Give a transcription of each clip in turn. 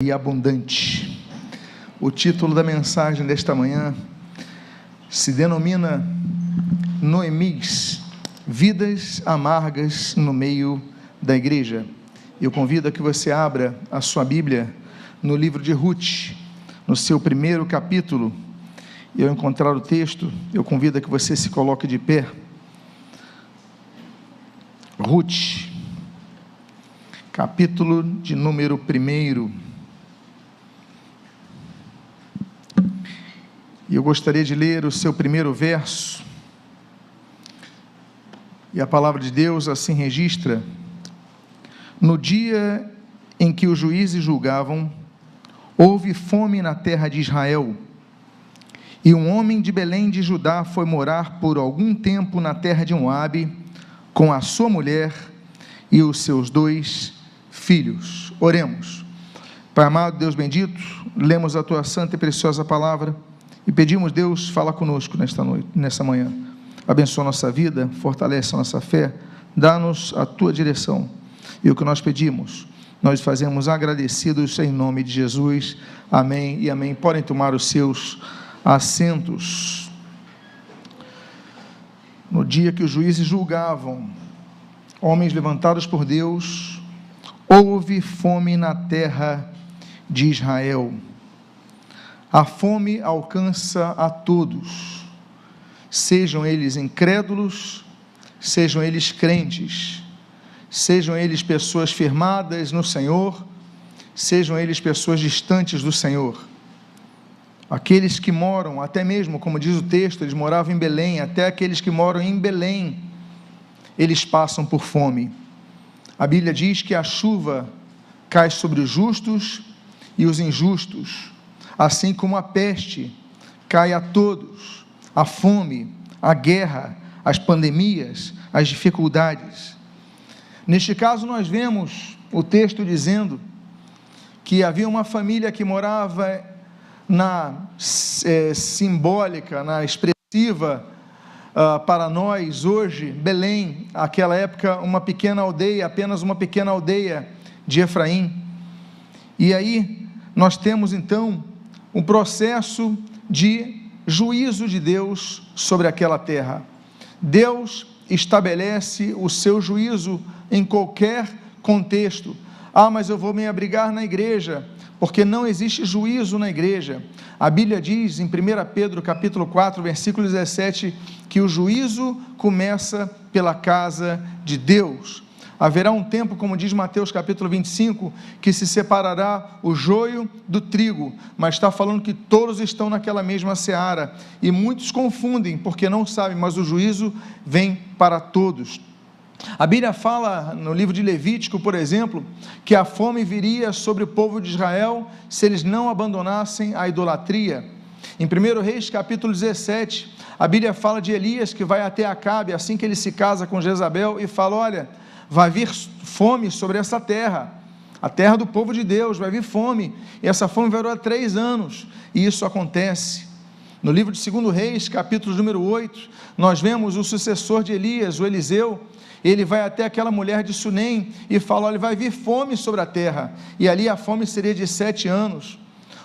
E abundante. O título da mensagem desta manhã se denomina Noemis, vidas amargas no meio da igreja. Eu convido a que você abra a sua Bíblia no livro de Ruth, no seu primeiro capítulo. E ao encontrar o texto, eu convido a que você se coloque de pé. Ruth, capítulo de número 1. E eu gostaria de ler o seu primeiro verso, e a palavra de Deus assim registra: no dia em que os juízes julgavam, houve fome na terra de Israel, e um homem de Belém de Judá foi morar por algum tempo na terra de Moabe, com a sua mulher e os seus 2 filhos. Oremos. Pai amado, Deus bendito, lemos a tua santa e preciosa palavra, e pedimos, Deus, fala conosco nessa manhã. Abençoa a nossa vida, fortalece a nossa fé, dá-nos a tua direção. E o que nós pedimos, nós fazemos agradecidos em nome de Jesus. Amém e amém. Podem tomar os seus assentos. No dia que os juízes julgavam, homens levantados por Deus, houve fome na terra de Israel. A fome alcança a todos, sejam eles incrédulos, sejam eles crentes, sejam eles pessoas firmadas no Senhor, sejam eles pessoas distantes do Senhor. Aqueles que moram, até mesmo, como diz o texto, eles moravam em Belém, até aqueles que moram em Belém, eles passam por fome. A Bíblia diz que a chuva cai sobre os justos e os injustos, assim como a peste cai a todos, a fome, a guerra, as pandemias, as dificuldades. Neste caso, nós vemos o texto dizendo que havia uma família que morava na simbólica, na expressiva, para nós hoje, Belém, aquela época, uma pequena aldeia, apenas uma pequena aldeia de Efraim. E aí, nós temos então um processo de juízo de Deus sobre aquela terra. Deus estabelece o seu juízo em qualquer contexto. Mas eu vou me abrigar na igreja, porque não existe juízo na igreja. A Bíblia diz em 1 Pedro capítulo 4, versículo 17, que o juízo começa pela casa de Deus. Haverá um tempo, como diz Mateus capítulo 25, que se separará o joio do trigo, mas está falando que todos estão naquela mesma seara, e muitos confundem, porque não sabem, mas o juízo vem para todos. A Bíblia fala no livro de Levítico, por exemplo, que a fome viria sobre o povo de Israel, se eles não abandonassem a idolatria. Em 1 Reis capítulo 17, a Bíblia fala de Elias, que vai até Acabe, assim que ele se casa com Jezabel, e fala: olha, vai vir fome sobre essa terra, a terra do povo de Deus, vai vir fome, e essa fome vai durar 3 anos, e isso acontece. No livro de 2 Reis, capítulo número 8, nós vemos o sucessor de Elias, o Eliseu, ele vai até aquela mulher de Sunem, e fala: olha, vai vir fome sobre a terra, e ali a fome seria de 7 anos,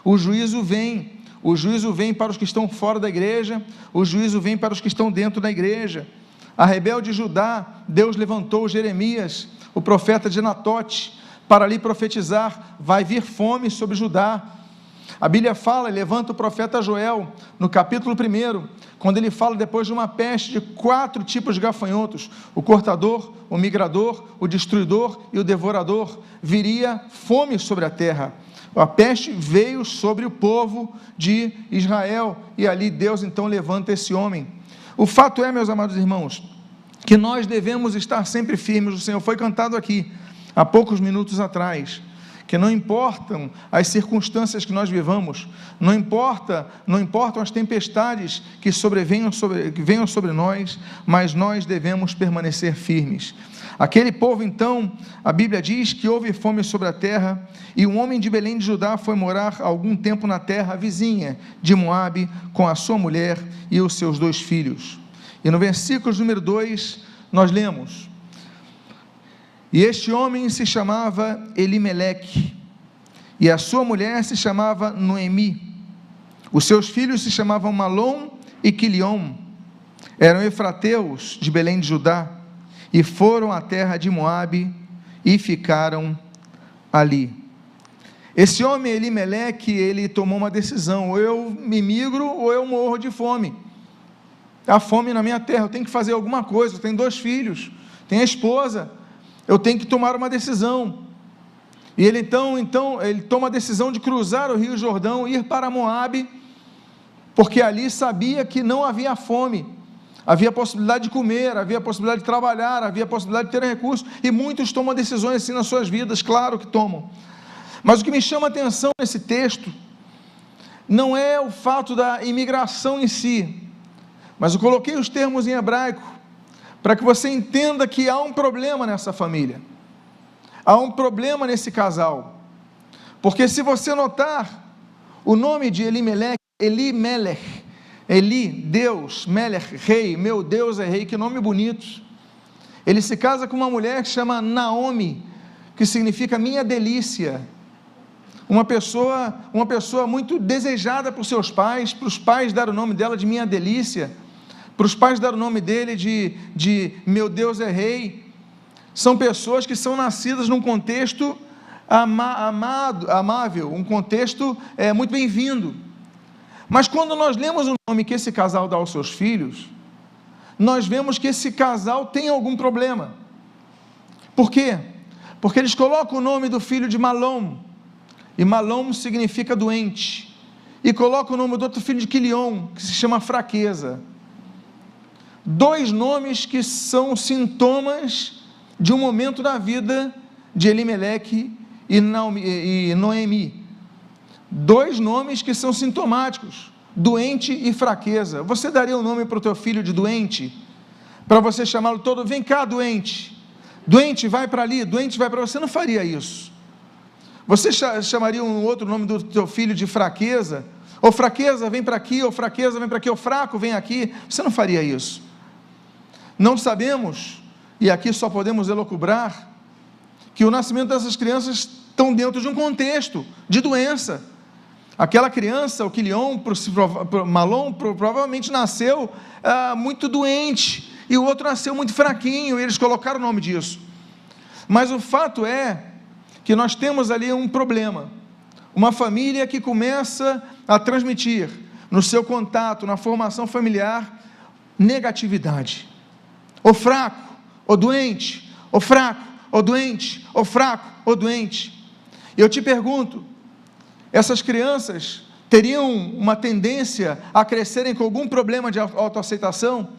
o juízo vem para os que estão fora da igreja, o juízo vem para os que estão dentro da igreja. A rebelde Judá, Deus levantou Jeremias, o profeta de Anatote, para ali profetizar: vai vir fome sobre Judá. A Bíblia fala, levanta o profeta Joel, no capítulo 1, quando ele fala depois de uma peste de 4 tipos de gafanhotos: o cortador, o migrador, o destruidor e o devorador. Viria fome sobre a terra. A peste veio sobre o povo de Israel, e ali Deus então levanta esse homem. O fato é, meus amados irmãos, que nós devemos estar sempre firmes. O Senhor foi cantado aqui, há poucos minutos atrás, que não importam as circunstâncias que nós vivamos, não importam as tempestades que venham sobre nós, mas nós devemos permanecer firmes. Aquele povo então, a Bíblia diz que houve fome sobre a terra, e um homem de Belém de Judá foi morar algum tempo na terra vizinha de Moabe, com a sua mulher e os seus 2 filhos. E no versículo número 2, nós lemos: E este homem se chamava Elimeleque, e a sua mulher se chamava Noemi. Os seus filhos se chamavam Malom e Quiliom. Eram efrateus de Belém de Judá, e foram à terra de Moabe, e ficaram ali. Esse homem Elimeleque, ele tomou uma decisão: ou eu me migro, ou eu morro de fome. Há fome na minha terra, eu tenho que fazer alguma coisa. Eu tenho 2 filhos, tenho a esposa, eu tenho que tomar uma decisão. E ele então ele toma a decisão de cruzar o rio Jordão, ir para Moabe, porque ali sabia que não havia fome, havia possibilidade de comer, havia possibilidade de trabalhar, havia possibilidade de ter recursos, e muitos tomam decisões assim nas suas vidas, claro que tomam. Mas o que me chama a atenção nesse texto não é o fato da imigração em si, mas eu coloquei os termos em hebraico para que você entenda que há um problema nessa família, há um problema nesse casal, porque se você notar, o nome de Elimelech, Elimelech, Eli, Deus, Melech, rei, meu Deus é rei, que nome bonito. Ele se casa com uma mulher que se chama Naomi, que significa minha delícia. Uma pessoa muito desejada por seus pais, para os pais dar o nome dela de minha delícia, para os pais dar o nome dele de meu Deus é rei. São pessoas que são nascidas num contexto amável, um contexto muito bem-vindo. Mas quando nós lemos o nome que esse casal dá aos seus filhos, nós vemos que esse casal tem algum problema. Por quê? Porque eles colocam o nome do filho de Malom, e Malom significa doente, e colocam o nome do outro filho de Quiliom, que se chama fraqueza. 2 nomes que são sintomas de um momento da vida de Elimeleque e Noemi. 2 nomes que são sintomáticos: doente e fraqueza. Você daria um nome para o teu filho de doente? Para você chamá-lo todo, vem cá doente, doente vai para ali, doente vai para... Você não faria isso. Você chamaria um outro nome do teu filho de fraqueza? Ou fraqueza vem para aqui, ou fraqueza vem para aqui, ou fraco vem aqui? Você não faria isso. Não sabemos, e aqui só podemos elocubrar, que o nascimento dessas crianças estão dentro de um contexto de doença. Aquela criança, o Quiliom, Malom, provavelmente nasceu muito doente, e o outro nasceu muito fraquinho, e eles colocaram o nome disso. Mas o fato é que nós temos ali um problema, uma família que começa a transmitir no seu contato, na formação familiar, negatividade, ou fraco, ou doente, ou fraco, ou doente, ou fraco, ou doente. E eu te pergunto, essas crianças teriam uma tendência a crescerem com algum problema de autoaceitação?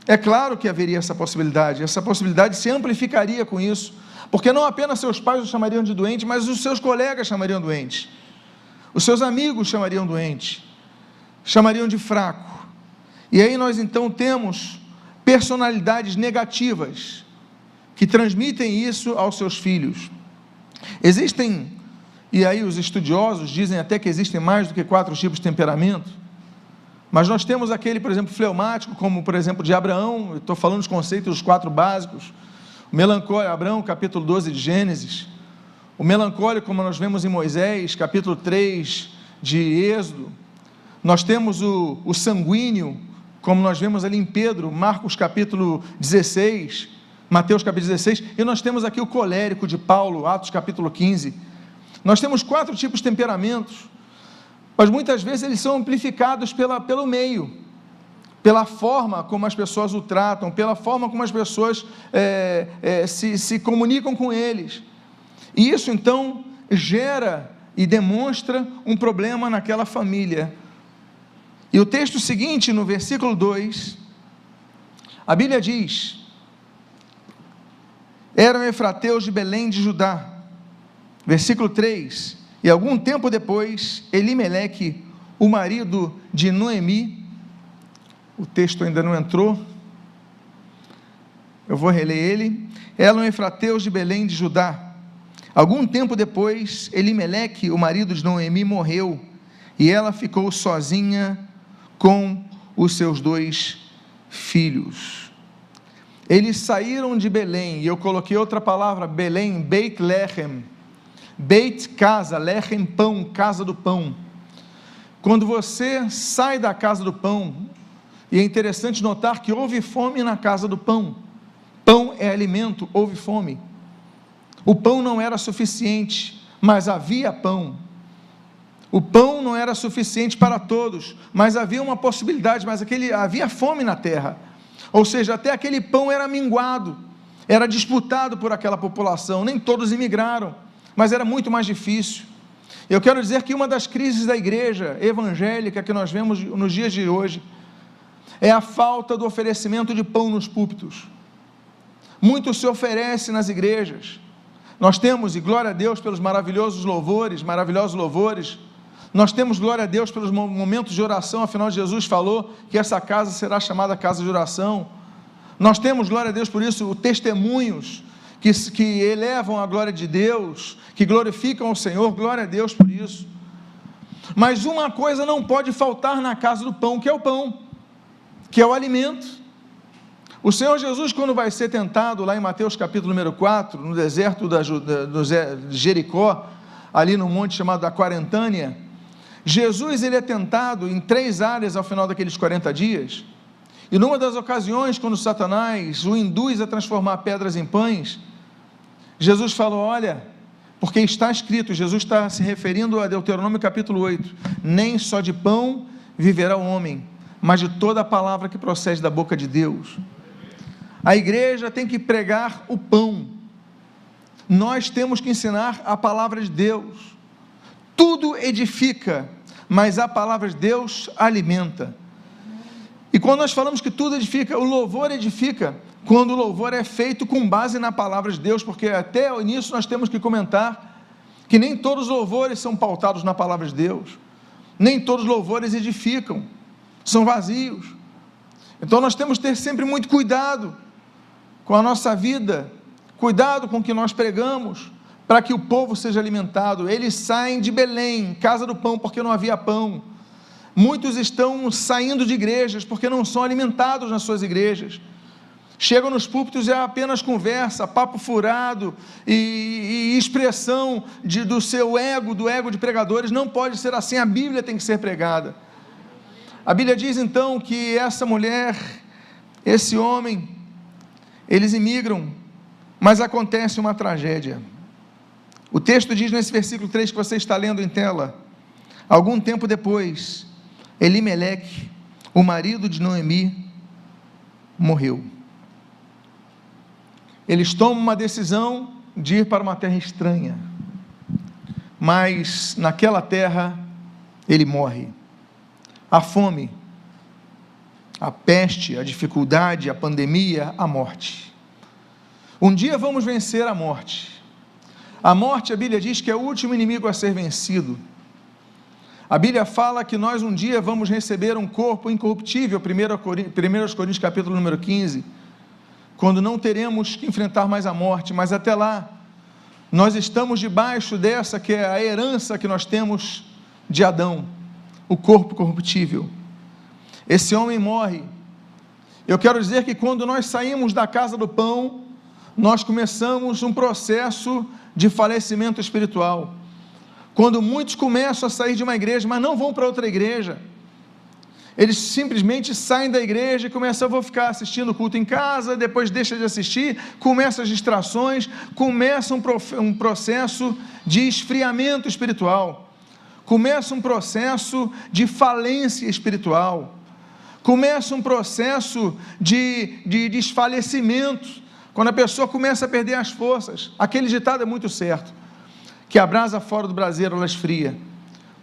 É claro que haveria essa possibilidade se amplificaria com isso, porque não apenas seus pais o chamariam de doente, mas os seus colegas chamariam doente, os seus amigos chamariam doente, chamariam de fraco. E aí nós então temos personalidades negativas que transmitem isso aos seus filhos. Existem, e aí os estudiosos dizem até que existem mais do que 4 tipos de temperamento, mas nós temos aquele, por exemplo, fleumático, como por exemplo de Abraão. Eu estou falando dos conceitos, dos 4 básicos. O melancólico, Abraão, capítulo 12 de Gênesis. O melancólico, como nós vemos em Moisés, capítulo 3 de Êxodo. Nós temos o sanguíneo, como nós vemos ali em Pedro, Marcos capítulo 16, Mateus capítulo 16, e nós temos aqui o colérico de Paulo, Atos capítulo 15. Nós temos 4 tipos de temperamentos, mas muitas vezes eles são amplificados pelo meio, pela forma como as pessoas o tratam, pela forma como as pessoas se comunicam com eles, e isso então gera e demonstra um problema naquela família. E o texto seguinte, no versículo 2, a Bíblia diz: eram efrateus de Belém de Judá. Versículo 3, e algum tempo depois, Elimeleque, o marido de Noemi, o texto ainda não entrou, eu vou reler ele, eram efrateus de Belém de Judá. Algum tempo depois, Elimeleque, o marido de Noemi, morreu, e ela ficou sozinha com os seus 2 filhos. Eles saíram de Belém, e eu coloquei outra palavra, Belém, Beit Lehem. Beit, casa, lechem, pão, casa do pão. Quando você sai da casa do pão, e é interessante notar que houve fome na casa do pão. Pão é alimento, houve fome. O pão não era suficiente, mas havia pão. O pão não era suficiente para todos, mas havia uma possibilidade, mas havia fome na terra. Ou seja, até aquele pão era minguado, era disputado por aquela população. Nem todos imigraram, mas era muito mais difícil. Eu quero dizer que uma das crises da igreja evangélica que nós vemos nos dias de hoje é a falta do oferecimento de pão nos púlpitos. Muito se oferece nas igrejas. Nós temos, e glória a Deus pelos maravilhosos louvores, nós temos glória a Deus pelos momentos de oração, afinal Jesus falou que essa casa será chamada casa de oração. Nós temos, glória a Deus por isso, testemunhos que elevam a glória de Deus, que glorificam o Senhor, glória a Deus por isso. Mas uma coisa não pode faltar na casa do pão, que é o pão, que é o alimento. O Senhor Jesus, quando vai ser tentado, lá em Mateus capítulo número 4, no deserto de Jericó, ali no monte chamado da Quarentânia, Jesus ele é tentado em 3 áreas ao final daqueles 40 dias, e numa das ocasiões, quando Satanás o induz a transformar pedras em pães, Jesus falou, olha, porque está escrito, Jesus está se referindo a Deuteronômio capítulo 8, nem só de pão viverá o homem, mas de toda a palavra que procede da boca de Deus. A igreja tem que pregar o pão, nós temos que ensinar a palavra de Deus. Tudo edifica, mas a palavra de Deus alimenta. E quando nós falamos que tudo edifica, o louvor edifica, quando o louvor é feito com base na palavra de Deus, porque até nisso nós temos que comentar, que nem todos os louvores são pautados na palavra de Deus, nem todos os louvores edificam, são vazios. Então nós temos que ter sempre muito cuidado com a nossa vida, cuidado com o que nós pregamos, para que o povo seja alimentado. Eles saem de Belém, casa do pão, porque não havia pão. Muitos estão saindo de igrejas, porque não são alimentados nas suas igrejas. Chegam nos púlpitos e é apenas conversa, papo furado, e expressão do seu ego, do ego de pregadores. Não pode ser assim, a Bíblia tem que ser pregada. A Bíblia diz então que essa mulher, esse homem, eles imigram, mas acontece uma tragédia. O texto diz nesse versículo 3 que você está lendo em tela, algum tempo depois, Elimeleque, o marido de Noemi, morreu. Eles tomam uma decisão de ir para uma terra estranha, mas naquela terra ele morre. A fome, a peste, a dificuldade, a pandemia, a morte. Um dia vamos vencer a morte. A morte, a Bíblia diz que é o último inimigo a ser vencido. A Bíblia fala que nós um dia vamos receber um corpo incorruptível, 1 Coríntios capítulo número 15, quando não teremos que enfrentar mais a morte, mas até lá, nós estamos debaixo dessa que é a herança que nós temos de Adão, o corpo corruptível. Esse homem morre. Eu quero dizer que quando nós saímos da casa do pão, nós começamos um processo de falecimento espiritual. Quando muitos começam a sair de uma igreja, mas não vão para outra igreja, eles simplesmente saem da igreja e começam, vou ficar assistindo o culto em casa, depois deixa de assistir, começa as distrações, começa um processo de esfriamento espiritual, começa um processo de falência espiritual, começa um processo de desfalecimento, quando a pessoa começa a perder as forças. Aquele ditado é muito certo, que a brasa fora do braseiro ela esfria.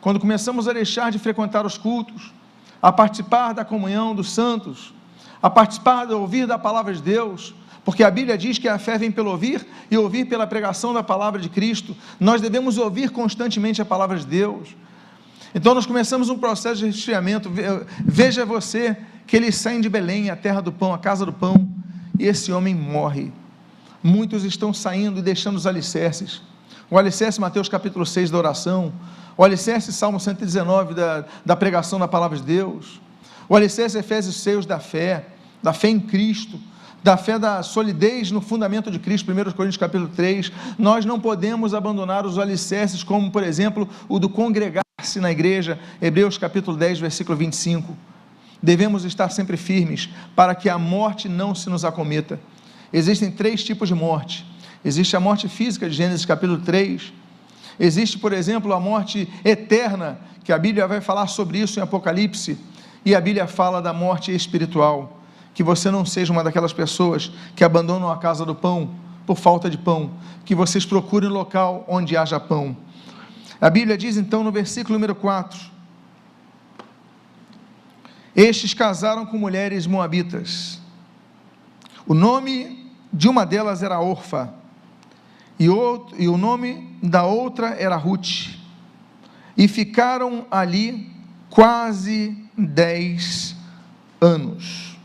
Quando começamos a deixar de frequentar os cultos, a participar da comunhão dos santos, a participar de ouvir da palavra de Deus, porque a Bíblia diz que a fé vem pelo ouvir, e ouvir pela pregação da palavra de Cristo. Nós devemos ouvir constantemente a palavra de Deus. Então nós começamos um processo de resfriamento. Veja você que eles saem de Belém, a terra do pão, a casa do pão, e esse homem morre. Muitos estão saindo e deixando os alicerces. O alicerce Mateus capítulo 6 da oração, o alicerce Salmo 119 da pregação da palavra de Deus, o alicerce Efésios 6 da fé em Cristo, da fé da solidez no fundamento de Cristo, 1 Coríntios capítulo 3, nós não podemos abandonar os alicerces, como por exemplo, o do congregar-se na igreja, Hebreus capítulo 10, versículo 25, devemos estar sempre firmes, para que a morte não se nos acometa. Existem 3 tipos de morte, existe a morte física de Gênesis capítulo 3, existe por exemplo a morte eterna, que a Bíblia vai falar sobre isso em Apocalipse, e a Bíblia fala da morte espiritual, que você não seja uma daquelas pessoas que abandonam a casa do pão por falta de pão, que vocês procurem um local onde haja pão. A Bíblia diz então no versículo número 4, estes casaram com mulheres moabitas, o nome de uma delas era Orfa, e o nome da outra era Ruth, e ficaram ali quase 10 anos,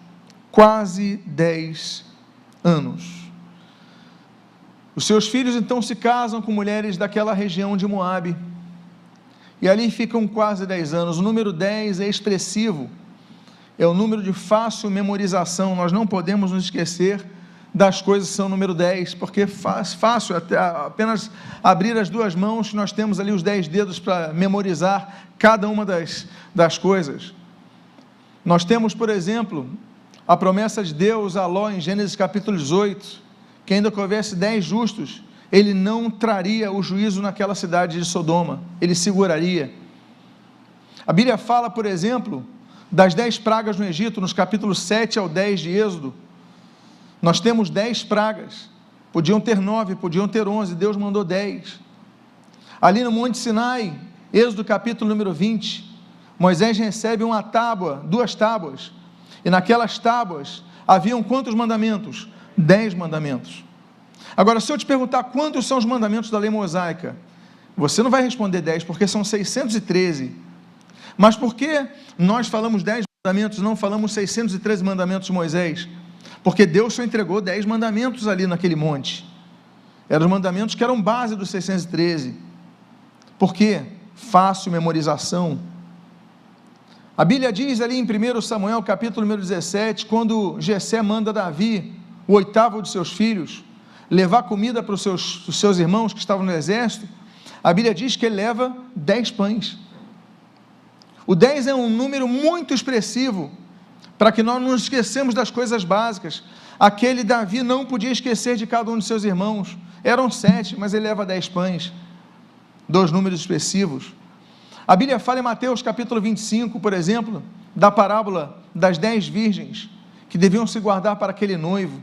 quase 10 anos. Os seus filhos então se casam com mulheres daquela região de Moabe, e ali ficam quase 10 anos, o número 10 é expressivo, é o número de fácil memorização, nós não podemos nos esquecer das coisas que são número 10, porque fácil, apenas abrir as 2 mãos, nós temos ali os 10 dedos para memorizar cada uma das coisas. Nós temos, por exemplo, a promessa de Deus a Ló em Gênesis capítulo 18, que ainda que houvesse 10 justos, ele não traria o juízo naquela cidade de Sodoma, ele seguraria. A Bíblia fala, por exemplo, das 10 pragas no Egito, nos capítulos 7 ao 10 de Êxodo, nós temos 10 pragas, podiam ter 9, podiam ter 11, Deus mandou 10, ali no Monte Sinai, Êxodo capítulo número 20, Moisés recebe uma tábua, 2 tábuas, e naquelas tábuas, haviam quantos mandamentos? 10 mandamentos, agora se eu te perguntar quantos são os mandamentos da lei mosaica, você não vai responder 10, porque são 613, mas por que nós falamos 10 mandamentos, não falamos 613 mandamentos de Moisés? Porque Deus só entregou 10 mandamentos ali naquele monte, eram os mandamentos que eram base dos 613, por quê? Fácil memorização. A Bíblia diz ali em 1 Samuel capítulo número 17, quando Jessé manda Davi, o 8º de seus filhos, levar comida para os seus irmãos que estavam no exército, a Bíblia diz que ele leva 10 pães, o 10 é um número muito expressivo, para que nós não nos esquecemos das coisas básicas. Aquele Davi não podia esquecer de cada um de seus irmãos, eram 7, mas ele leva 10 pães, 2 números expressivos. A Bíblia fala em Mateus capítulo 25, por exemplo, da parábola das 10 virgens, que deviam se guardar para aquele noivo.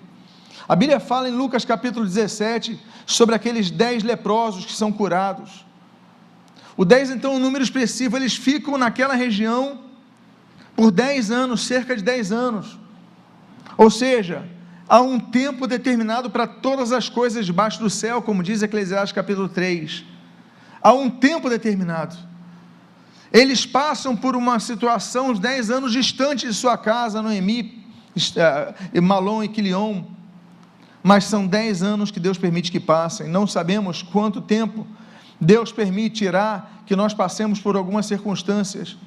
A Bíblia fala em Lucas capítulo 17, sobre aqueles 10 leprosos que são curados. O 10 então é um número expressivo, eles ficam naquela região, por 10 anos, cerca de 10 anos, ou seja, há um tempo determinado para todas as coisas debaixo do céu, como diz Eclesiastes capítulo 3, há um tempo determinado, eles passam por uma situação, uns 10 anos distante de sua casa, Noemi, Malom e Quilion, mas são 10 anos que Deus permite que passem, não sabemos quanto tempo Deus permitirá que nós passemos por algumas circunstâncias,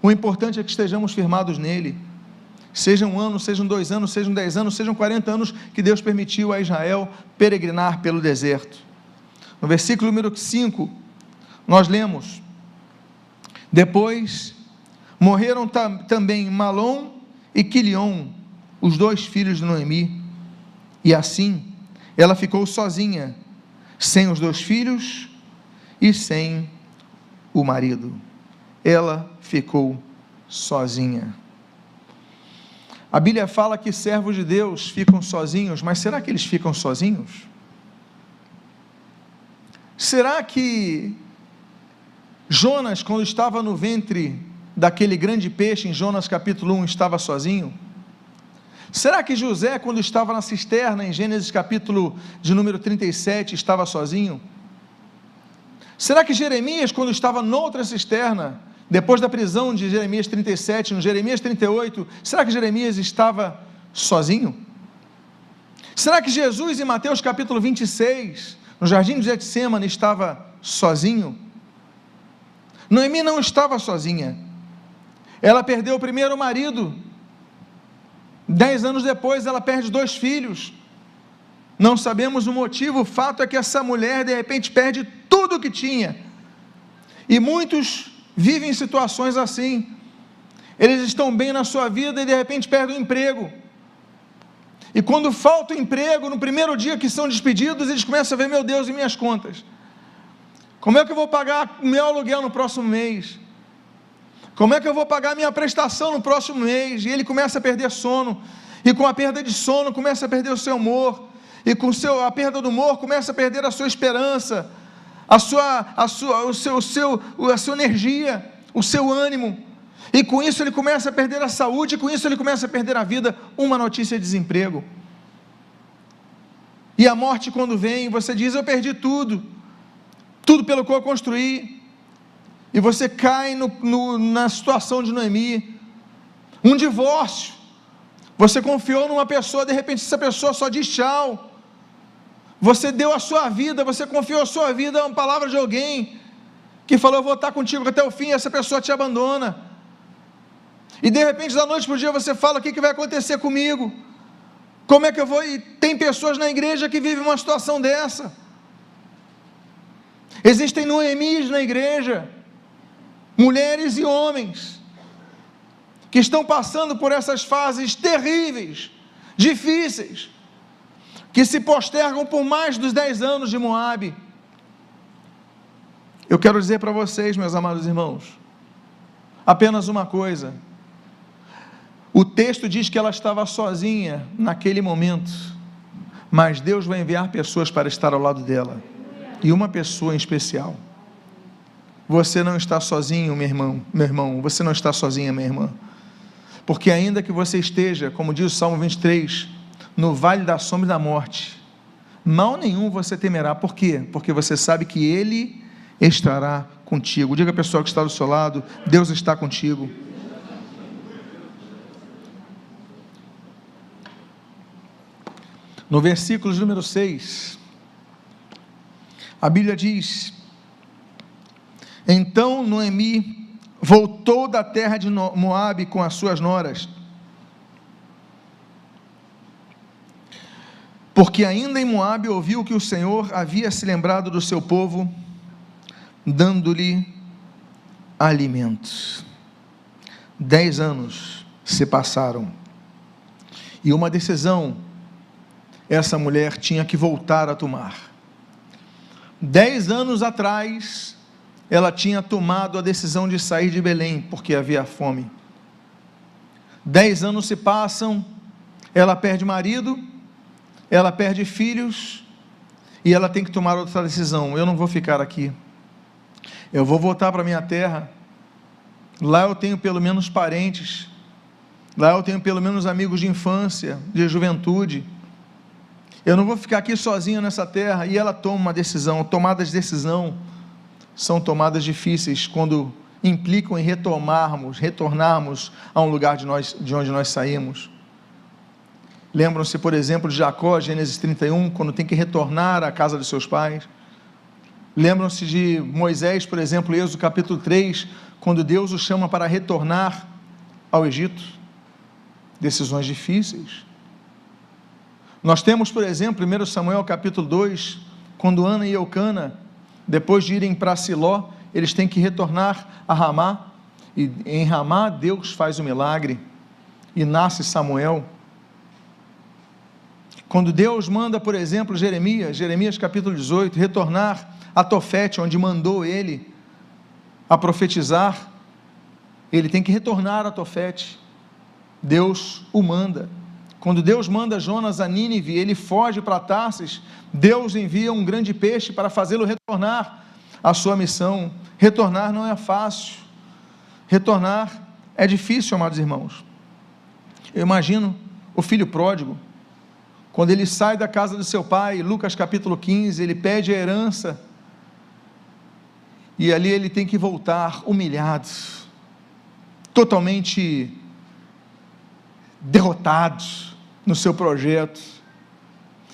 o importante é que estejamos firmados nele, seja 1 ano, sejam 2 anos, sejam 10 anos, sejam 40 anos, que Deus permitiu a Israel peregrinar pelo deserto. No versículo número 5, nós lemos, depois morreram também Malom e Quilion, os 2 filhos de Noemi, e assim, ela ficou sozinha, sem os 2 filhos, e sem o marido, ela ficou sozinha. A Bíblia fala que servos de Deus ficam sozinhos, mas será que eles ficam sozinhos? Será que Jonas, quando estava no ventre daquele grande peixe, em Jonas capítulo 1, estava sozinho? Será que José, quando estava na cisterna, em Gênesis capítulo de número 37, estava sozinho? Será que Jeremias, quando estava noutra cisterna, depois da prisão de Jeremias 37, no Jeremias 38, será que Jeremias estava sozinho? Será que Jesus, em Mateus capítulo 26, no jardim de Getsêmani, estava sozinho? Noemi não estava sozinha, ela perdeu o primeiro marido, 10 anos depois ela perde 2 filhos, não sabemos o motivo, o fato é que essa mulher de repente perde tudo o que tinha, e muitos vivem situações assim, eles estão bem na sua vida e de repente perdem o emprego, e quando falta o emprego, no primeiro dia que são despedidos, eles começam a ver, meu Deus, e minhas contas? Como é que eu vou pagar o meu aluguel no próximo mês? Como é que eu vou pagar a minha prestação no próximo mês? E ele começa a perder sono, e com a perda de sono começa a perder o seu humor, e com a perda do humor começa a perder a sua esperança, a sua energia, o seu ânimo, e com isso ele começa a perder a saúde, e com isso ele começa a perder a vida. Uma notícia de desemprego, e a morte quando vem, você diz, eu perdi tudo pelo qual eu construí, e você cai na situação de Noemi, um divórcio, você confiou numa pessoa, de repente essa pessoa só diz tchau, você deu a sua vida, você confiou a sua vida a uma palavra de alguém, que falou, eu vou estar contigo até o fim, e essa pessoa te abandona, e de repente da noite para o dia você fala, o que vai acontecer comigo? Como é que eu vou? E tem pessoas na igreja que vivem uma situação dessa, existem Noemis na igreja, mulheres e homens, que estão passando por essas fases terríveis, difíceis, que se postergam por mais dos 10 anos de Moabe. Eu quero dizer para vocês, meus amados irmãos, apenas uma coisa, o texto diz que ela estava sozinha naquele momento, mas Deus vai enviar pessoas para estar ao lado dela, e uma pessoa em especial. Você não está sozinho, meu irmão, você não está sozinha, minha irmã, porque ainda que você esteja, como diz o Salmo 23, no vale da sombra e da morte, mal nenhum você temerá. Por quê? Porque você sabe que Ele estará contigo. Diga à pessoa que está do seu lado, Deus está contigo. No versículo número 6, a Bíblia diz, então Noemi voltou da terra de Moabe com as suas noras, porque ainda em Moabe ouviu que o Senhor havia se lembrado do seu povo, dando-lhe alimento. 10 anos se passaram, e uma decisão essa mulher tinha que voltar a tomar. 10 anos atrás, ela tinha tomado a decisão de sair de Belém, porque havia fome. 10 anos se passam, ela perde marido, ela perde filhos, e ela tem que tomar outra decisão. Eu não vou ficar aqui, eu vou voltar para a minha terra, lá eu tenho pelo menos parentes, lá eu tenho pelo menos amigos de infância, de juventude, eu não vou ficar aqui sozinha nessa terra. E ela toma uma decisão. Tomadas de decisão são tomadas difíceis, quando implicam em retornarmos a um lugar de onde nós saímos. Lembram-se, por exemplo, de Jacó, Gênesis 31, quando tem que retornar à casa de seus pais. Lembram-se de Moisés, por exemplo, Êxodo capítulo 3, quando Deus o chama para retornar ao Egito. Decisões difíceis. Nós temos, por exemplo, 1 Samuel capítulo 2, quando Ana e Eucana, depois de irem para Siló, eles têm que retornar a Ramá, e em Ramá Deus faz o milagre, e nasce Samuel. Quando Deus manda, por exemplo, Jeremias capítulo 18, retornar a Tofete, onde mandou ele a profetizar, ele tem que retornar a Tofete, Deus o manda. Quando Deus manda Jonas a Nínive, ele foge para Tarsis, Deus envia um grande peixe para fazê-lo retornar à sua missão. Retornar não é fácil, retornar é difícil, amados irmãos. Eu imagino o filho pródigo, quando ele sai da casa do seu pai, Lucas capítulo 15, ele pede a herança, e ali ele tem que voltar humilhado, totalmente derrotado no seu projeto.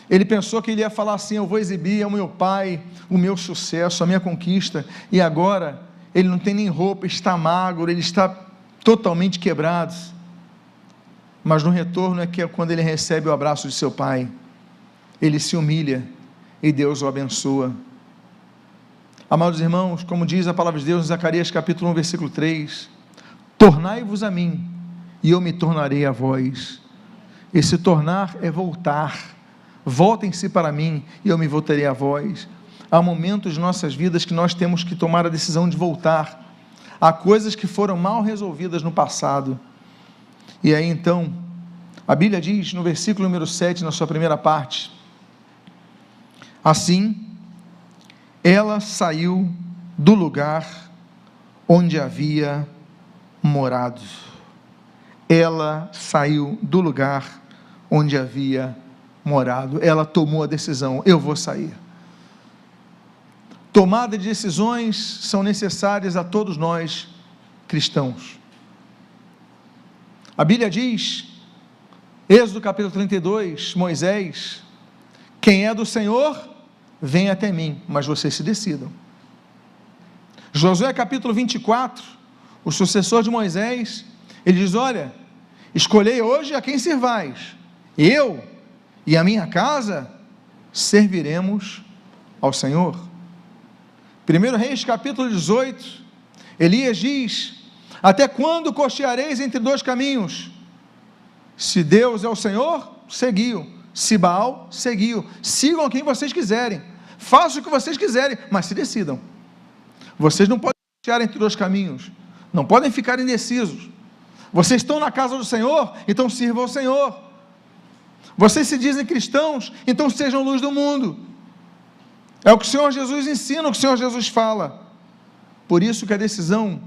Ele pensou que ele ia falar assim: eu vou exibir ao meu pai o meu sucesso, a minha conquista, e agora ele não tem nem roupa, está magro, ele está totalmente quebrado. mas no retorno é que é quando ele recebe o abraço de seu pai, ele se humilha e Deus o abençoa. Amados irmãos, como diz a palavra de Deus em Zacarias capítulo 1, versículo 3, tornai-vos a mim, e eu me tornarei a vós. Esse tornar é voltar, voltem-se para mim, e eu me voltarei a vós. Há momentos de nossas vidas que nós temos que tomar a decisão de voltar, há coisas que foram mal resolvidas no passado, e aí então, a Bíblia diz no versículo número 7, na sua primeira parte, assim, ela saiu do lugar onde havia morado. Ela saiu do lugar onde havia morado. Ela tomou a decisão: eu vou sair. Tomada de decisões são necessárias a todos nós cristãos. A Bíblia diz, Êxodo capítulo 32, Moisés: quem é do Senhor, vem até mim, mas vocês se decidam. Josué capítulo 24, o sucessor de Moisés, ele diz: olha, escolhei hoje a quem servais, eu e a minha casa serviremos ao Senhor. 1 Reis capítulo 18, Elias diz: até quando cocheareis entre dois caminhos? Se Deus é o Senhor, seguiu; se Baal, seguiu. Sigam quem vocês quiserem, façam o que vocês quiserem, mas se decidam. Vocês não podem cochear entre dois caminhos, não podem ficar indecisos. Vocês estão na casa do Senhor, então sirvam ao Senhor. Vocês se dizem cristãos, então sejam luz do mundo. É o que o Senhor Jesus ensina, o que o Senhor Jesus fala. Por isso que a decisão,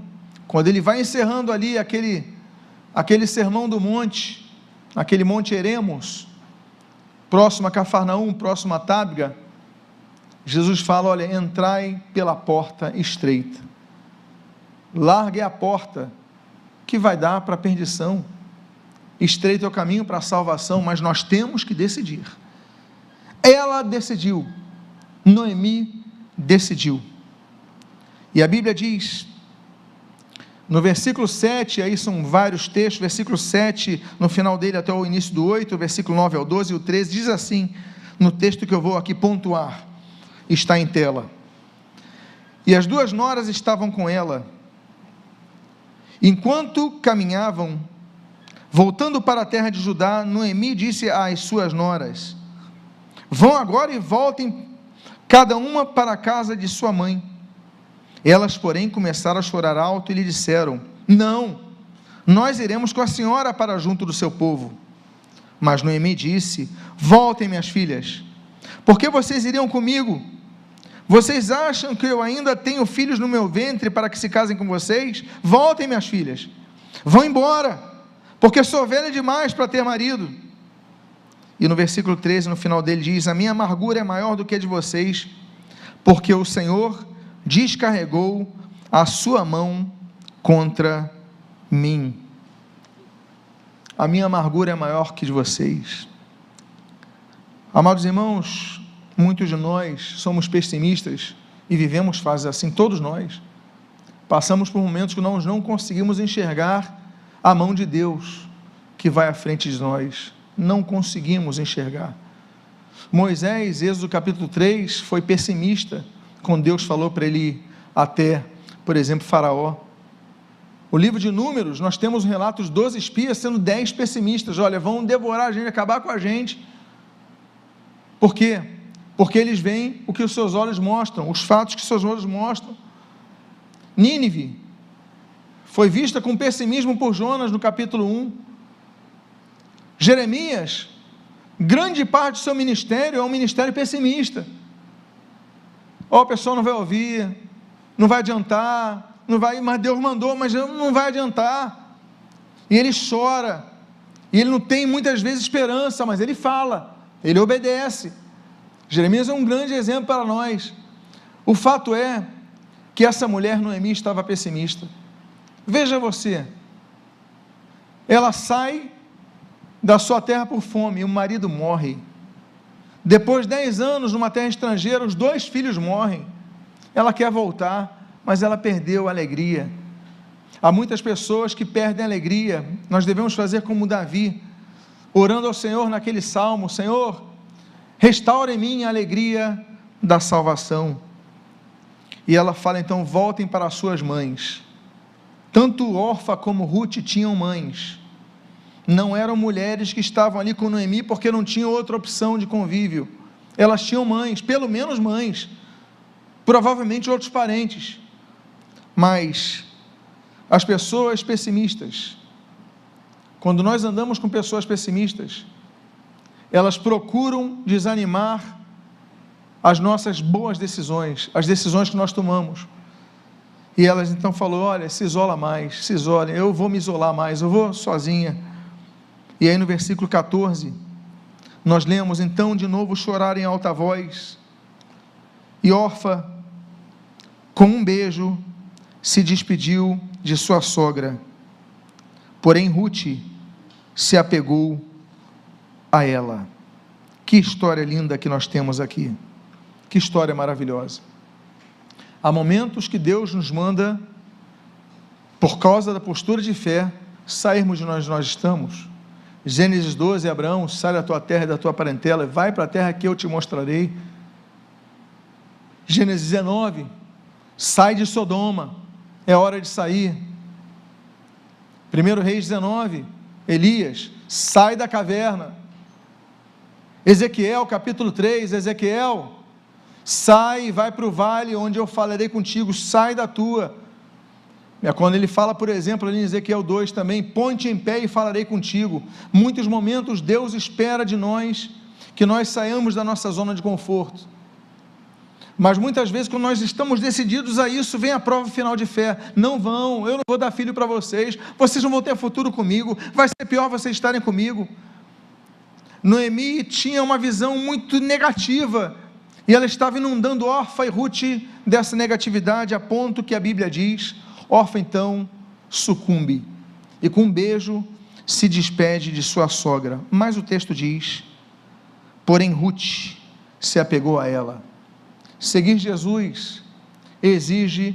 quando ele vai encerrando ali aquele sermão do monte, aquele monte Eremos, próximo a Cafarnaum, próximo a Tábega, Jesus fala: olha, entrai pela porta estreita, largue a porta que vai dar para a perdição, estreito é o caminho para a salvação, mas nós temos que decidir. Ela decidiu, Noemi decidiu, e a Bíblia diz, no versículo 7, aí são vários textos, versículo 7, no final dele até o início do 8, versículo 9 ao 12 e o 13, diz assim, no texto que eu vou aqui pontuar, está em tela: e as duas noras estavam com ela, enquanto caminhavam, voltando para a terra de Judá, Noemi disse às suas noras: vão agora e voltem, cada uma para a casa de sua mãe. Elas, porém, começaram a chorar alto e lhe disseram: não, nós iremos com a senhora para junto do seu povo. Mas Noemi disse: voltem, minhas filhas, porque vocês iriam comigo? Vocês acham que eu ainda tenho filhos no meu ventre para que se casem com vocês? Voltem, minhas filhas, vão embora, porque sou velha demais para ter marido. E no versículo 13, no final dele diz: a minha amargura é maior do que a de vocês, porque o Senhor descarregou a sua mão contra mim. A minha amargura é maior que de vocês. Amados irmãos, muitos de nós somos pessimistas e vivemos fases assim, todos nós. Passamos por momentos que nós não conseguimos enxergar a mão de Deus que vai à frente de nós. Não conseguimos enxergar. Moisés, Êxodo capítulo 3, foi pessimista quando Deus falou para ele ir até, por exemplo, Faraó. O livro de Números, nós temos um relato dos 12 espias sendo 10 pessimistas: olha, vão devorar a gente, acabar com a gente. Por quê? Porque eles veem o que os seus olhos mostram, os fatos que os seus olhos mostram. Nínive foi vista com pessimismo por Jonas no capítulo 1. Jeremias, grande parte do seu ministério é um ministério pessimista. O pessoal não vai ouvir, não vai adiantar, não vai, mas Deus mandou, mas não vai adiantar. E ele chora, e ele não tem muitas vezes esperança, mas ele fala, ele obedece. Jeremias é um grande exemplo para nós. O fato é que essa mulher, Noemi, estava pessimista. Veja você, ela sai da sua terra por fome, e o marido morre. Depois de 10 anos numa terra estrangeira, os 2 filhos morrem. Ela quer voltar, mas ela perdeu a alegria. Há muitas pessoas que perdem a alegria. Nós devemos fazer como Davi. orando ao Senhor naquele salmo: Senhor, restaura em mim a alegria da salvação. E ela fala então: voltem para as suas mães. Tanto Orfa como Ruth tinham mães, não eram mulheres que estavam ali com Noemi porque não tinham outra opção de convívio, elas tinham mães, pelo menos mães, provavelmente outros parentes. Mas as pessoas pessimistas, quando nós andamos com pessoas pessimistas, elas procuram desanimar as nossas boas decisões, as decisões que nós tomamos. E elas então falou: olha, se isola mais, se isolem, eu vou me isolar mais, eu vou sozinha. E aí no versículo 14, nós lemos: então de novo choraram em alta voz, e Orfa, com um beijo, se despediu de sua sogra, porém Ruth se apegou a ela. Que história linda que nós temos aqui, que história maravilhosa. Há momentos que Deus nos manda, por causa da postura de fé, sairmos de onde nós estamos. Gênesis 12, Abraão, sai da tua terra e da tua parentela, vai para a terra que eu te mostrarei. Gênesis 19, sai de Sodoma, é hora de sair. 1 Reis 19, Elias, sai da caverna. Ezequiel, capítulo 3, Ezequiel, sai e vai para o vale onde eu falarei contigo, sai da tua. Quando ele fala, por exemplo, ali em Ezequiel 2 também: põe-te em pé e falarei contigo. Muitos momentos Deus espera de nós que nós saiamos da nossa zona de conforto, mas muitas vezes quando nós estamos decididos a isso, vem a prova final de fé: eu não vou dar filho para vocês não vão ter futuro comigo, vai ser pior vocês estarem comigo. Noemi tinha uma visão muito negativa, e ela estava inundando Orfa e Ruth dessa negatividade, a ponto que a Bíblia diz: Orfa então sucumbe, e com um beijo se despede de sua sogra. Mas o texto diz: porém Ruth se apegou a ela. Seguir Jesus exige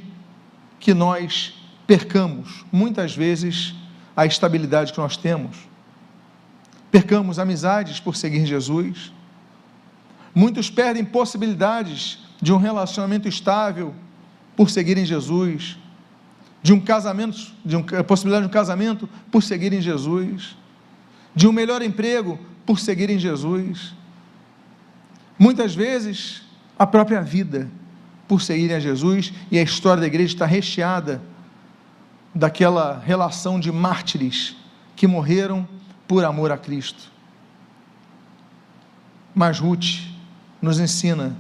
que nós percamos, muitas vezes, a estabilidade que nós temos, percamos amizades por seguir Jesus. Muitos perdem possibilidades de um relacionamento estável por seguirem Jesus, possibilidade de um casamento por seguirem Jesus, de um melhor emprego por seguirem Jesus, muitas vezes a própria vida por seguirem a Jesus. E a história da igreja está recheada daquela relação de mártires que morreram por amor a Cristo. Mas Ruth nos ensina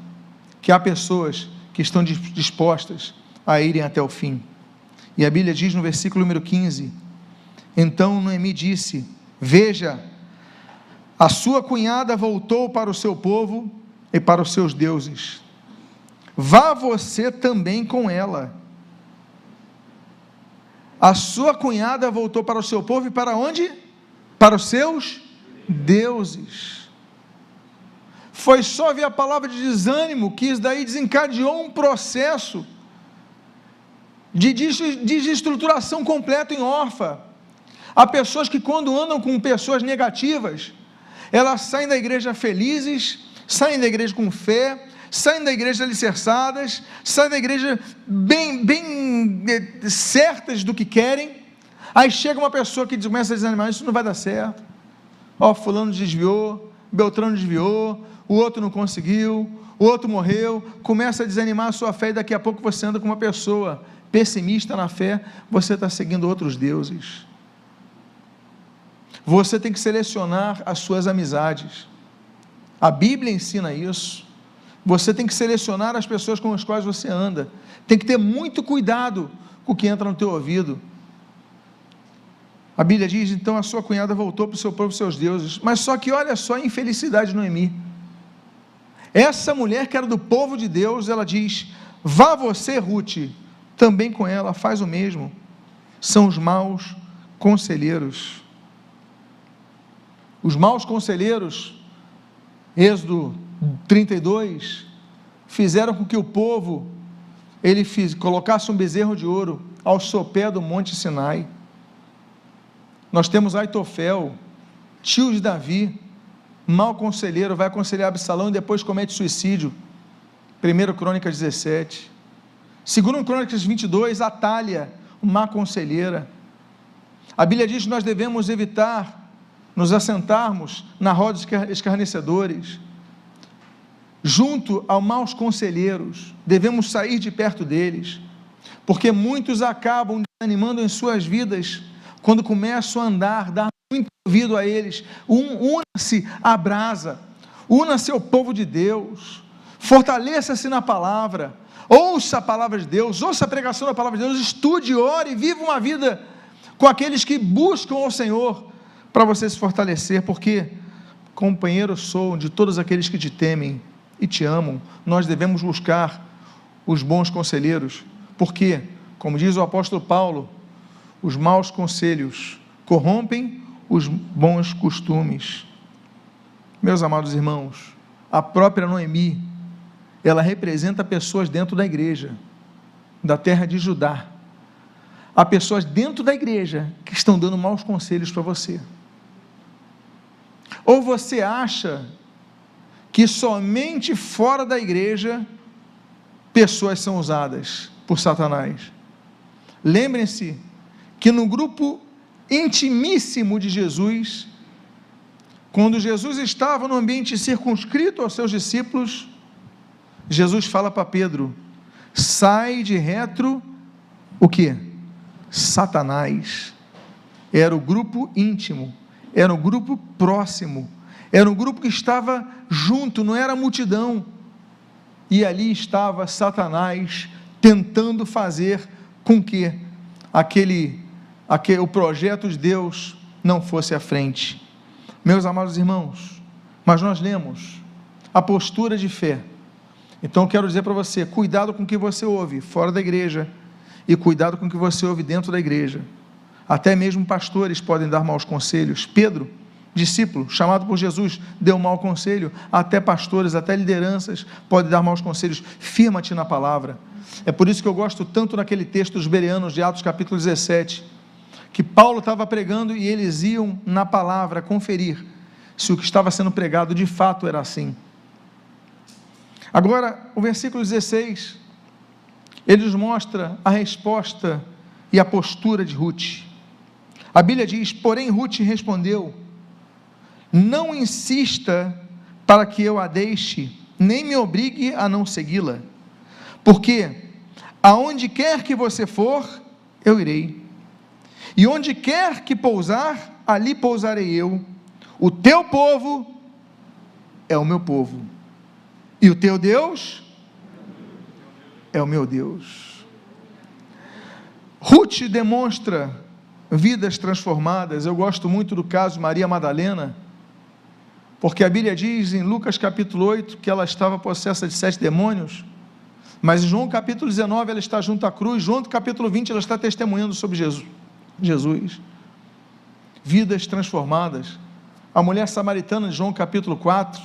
que há pessoas que estão dispostas a irem até o fim. E a Bíblia diz no versículo número 15: então Noemi disse: veja, a sua cunhada voltou para o seu povo e para os seus deuses, vá você também com ela. A sua cunhada voltou para o seu povo e para onde? Para os seus deuses. Foi só ver a palavra de desânimo que isso daí desencadeou um processo de desestruturação completa em Orfa. Há pessoas que, quando andam com pessoas negativas, elas saem da igreja felizes, saem da igreja com fé, saem da igreja alicerçadas, saem da igreja bem certas do que querem. Aí chega uma pessoa que começa a desanimar: isso não vai dar certo, fulano desviou, Beltrano desviou, o outro não conseguiu, o outro morreu. Começa a desanimar a sua fé, e daqui a pouco você anda com uma pessoa pessimista na fé, você está seguindo outros deuses. Você tem que selecionar as suas amizades, a Bíblia ensina isso. Você tem que selecionar as pessoas com as quais você anda, tem que ter muito cuidado com o que entra no teu ouvido. A Bíblia diz: então a sua cunhada voltou para o seu povo e seus deuses. Mas só que olha só a infelicidade de Noemi. Essa mulher que era do povo de Deus, ela diz: vá você, Ruth, também com ela, faz o mesmo. São os maus conselheiros. Os maus conselheiros, Êxodo 32, fizeram com que o povo colocasse um bezerro de ouro ao sopé do monte Sinai. Nós temos Aitofel, tio de Davi, mau conselheiro, vai aconselhar Absalão e depois comete suicídio. 1 Crônicas 17. 2 Crônicas 22, Atália, má conselheira. A Bíblia diz que nós devemos evitar nos assentarmos na roda dos escarnecedores. Junto a maus conselheiros, devemos sair de perto deles, porque muitos acabam desanimando em suas vidas quando começam a andar, dar muito ouvido a eles. Una-se à brasa, una-se ao povo de Deus, fortaleça-se na palavra, ouça a palavra de Deus, ouça a pregação da palavra de Deus, estude, ore, viva uma vida com aqueles que buscam ao Senhor, para você se fortalecer, porque companheiro sou de todos aqueles que te temem e te amam. Nós devemos buscar os bons conselheiros, porque, como diz o apóstolo Paulo, os maus conselhos corrompem os bons costumes. Meus amados irmãos, a própria Noemi, ela representa pessoas dentro da igreja, da terra de Judá. Há pessoas dentro da igreja que estão dando maus conselhos para você. Ou você acha que somente fora da igreja pessoas são usadas por Satanás? Lembrem-se que no grupo intimíssimo de Jesus, quando Jesus estava no ambiente circunscrito aos seus discípulos, Jesus fala para Pedro: sai de retro, o quê? Satanás. Era o grupo íntimo, era o grupo próximo, era um grupo que estava junto, não era a multidão, e ali estava Satanás tentando fazer com que o projeto de Deus não fosse à frente. Meus amados irmãos, mas nós lemos a postura de fé. Então quero dizer para você, cuidado com o que você ouve fora da igreja, e cuidado com o que você ouve dentro da igreja. Até mesmo pastores podem dar maus conselhos. Pedro, discípulo, chamado por Jesus, deu mau conselho. Até pastores, até lideranças podem dar maus conselhos. Firma-te na palavra. É por isso que eu gosto tanto naquele texto dos Bereanos, de Atos capítulo 17, que Paulo estava pregando e eles iam na palavra conferir se o que estava sendo pregado de fato era assim. Agora, o versículo 16, ele nos mostra a resposta e a postura de Ruth. A Bíblia diz: porém Ruth respondeu: não insista para que eu a deixe, nem me obrigue a não segui-la, porque aonde quer que você for, eu irei, e onde quer que pousar, ali pousarei eu. O teu povo é o meu povo, e o teu Deus é o meu Deus. Ruth demonstra vidas transformadas. Eu gosto muito do caso de Maria Madalena, porque a Bíblia diz em Lucas capítulo 8, que ela estava possessa de 7 demônios, mas em João capítulo 19, ela está junto à cruz. João capítulo 20, ela está testemunhando sobre Jesus. Vidas transformadas. A mulher samaritana de João capítulo 4,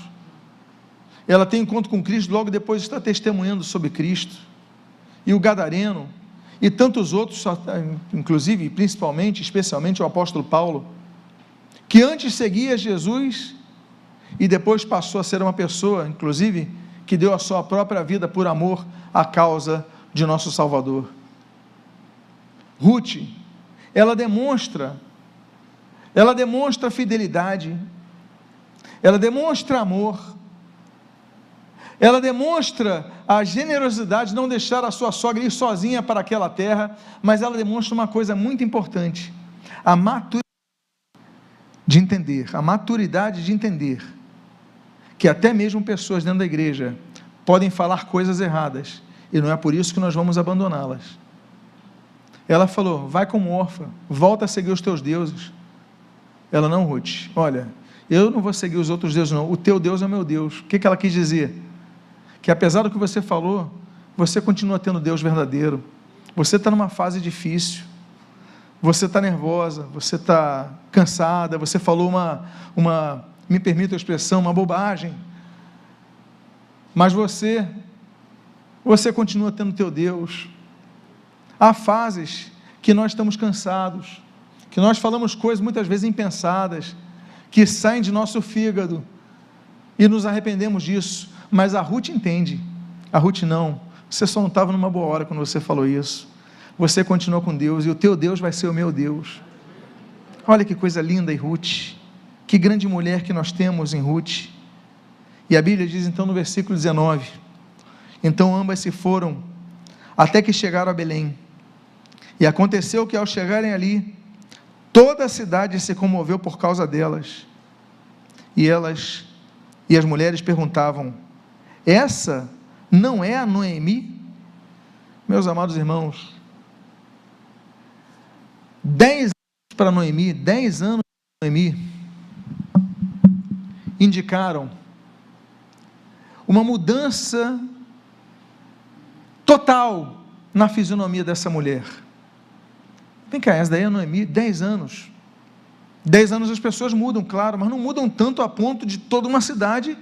ela tem encontro com Cristo, logo depois está testemunhando sobre Cristo. E o gadareno, e tantos outros, inclusive, principalmente, especialmente o apóstolo Paulo, que antes seguia Jesus, e depois passou a ser uma pessoa, inclusive, que deu a sua própria vida por amor à causa de nosso Salvador. Ruth, ela demonstra fidelidade, ela demonstra amor, ela demonstra a generosidade de não deixar a sua sogra ir sozinha para aquela terra, mas ela demonstra uma coisa muito importante: a maturidade de entender que até mesmo pessoas dentro da igreja podem falar coisas erradas, e não é por isso que nós vamos abandoná-las. Ela falou: vai como órfã, volta a seguir os teus deuses. Ela: não, Ruth, olha, eu não vou seguir os outros deuses não, o teu Deus é o meu Deus. O que ela quis dizer? Que apesar do que você falou, você continua tendo Deus verdadeiro. Você está numa fase difícil, você está nervosa, você está cansada, você falou me permita a expressão, uma bobagem, mas você continua tendo teu Deus. Há fases que nós estamos cansados, que nós falamos coisas muitas vezes impensadas, que saem de nosso fígado, e nos arrependemos disso, mas a Ruth entende. A Ruth não, você só não estava numa boa hora quando você falou isso, você continua com Deus, e o teu Deus vai ser o meu Deus. Olha que coisa linda em Ruth, que grande mulher que nós temos em Ruth. E a Bíblia diz então no versículo 19, então ambas se foram, até que chegaram a Belém, e aconteceu que ao chegarem ali, toda a cidade se comoveu por causa delas, e as mulheres perguntavam, essa não é a Noemi? Meus amados irmãos, 10 anos para Noemi, 10 anos para Noemi, indicaram uma mudança total na fisionomia dessa mulher. Vem cá, essa daí é a Noemi, 10 anos. 10 anos as pessoas mudam, claro, mas não mudam tanto a ponto de toda uma cidade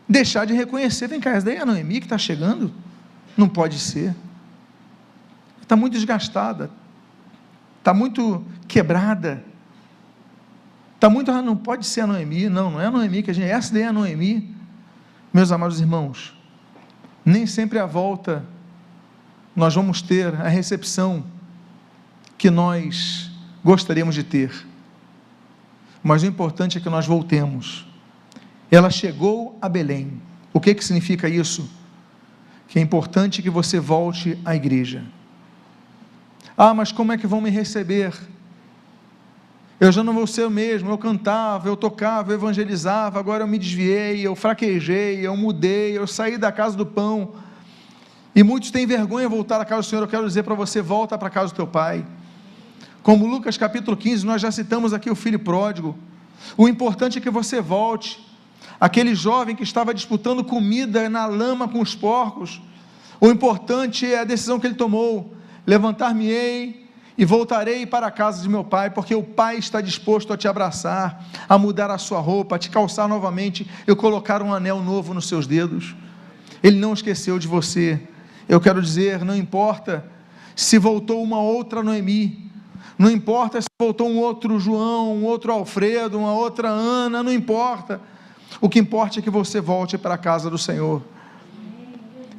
deixar de reconhecer. Vem cá, essa daí é a Noemi que está chegando? Não pode ser. Está muito desgastada, está muito quebrada, está muito, não pode ser a Noemi, não é a Noemi que a gente, essa daí é a Noemi. Meus amados irmãos, nem sempre à volta nós vamos ter a recepção que nós gostaríamos de ter, mas o importante é que nós voltemos. Ela chegou a Belém. O que significa isso? Que é importante que você volte à igreja. Ah, mas como é que vão me receber? Eu já não vou ser o mesmo, eu cantava, eu tocava, eu evangelizava, agora eu me desviei, eu fraquejei, eu mudei, eu saí da casa do pão, e muitos têm vergonha de voltar à casa do Senhor. Eu quero dizer para você, volta para a casa do teu pai. Como Lucas capítulo 15, nós já citamos aqui o filho pródigo. O importante é que você volte. Aquele jovem que estava disputando comida na lama com os porcos, o importante é a decisão que ele tomou, levantar-me-ei e voltarei para a casa de meu pai, porque o pai está disposto a te abraçar, a mudar a sua roupa, a te calçar novamente, e colocar um anel novo nos seus dedos. Ele não esqueceu de você. Eu quero dizer, não importa se voltou uma outra Noemi, não importa se voltou um outro João, um outro Alfredo, uma outra Ana, não importa. O que importa é que você volte para a casa do Senhor.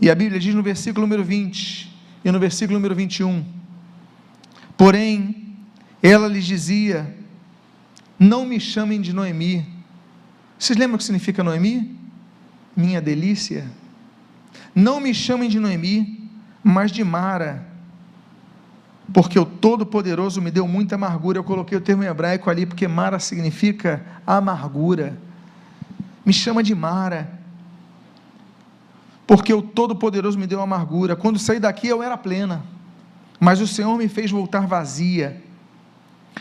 E a Bíblia diz no versículo número 20 e no versículo número 21, porém, ela lhes dizia, não me chamem de Noemi. Vocês lembram o que significa Noemi? Minha delícia. Não me chamem de Noemi, mas de Mara, porque o Todo-Poderoso me deu muita amargura. Eu coloquei o termo em hebraico ali, porque Mara significa amargura. Me chama de Mara, porque o Todo-Poderoso me deu amargura. Quando saí daqui eu era plena, mas o Senhor me fez voltar vazia.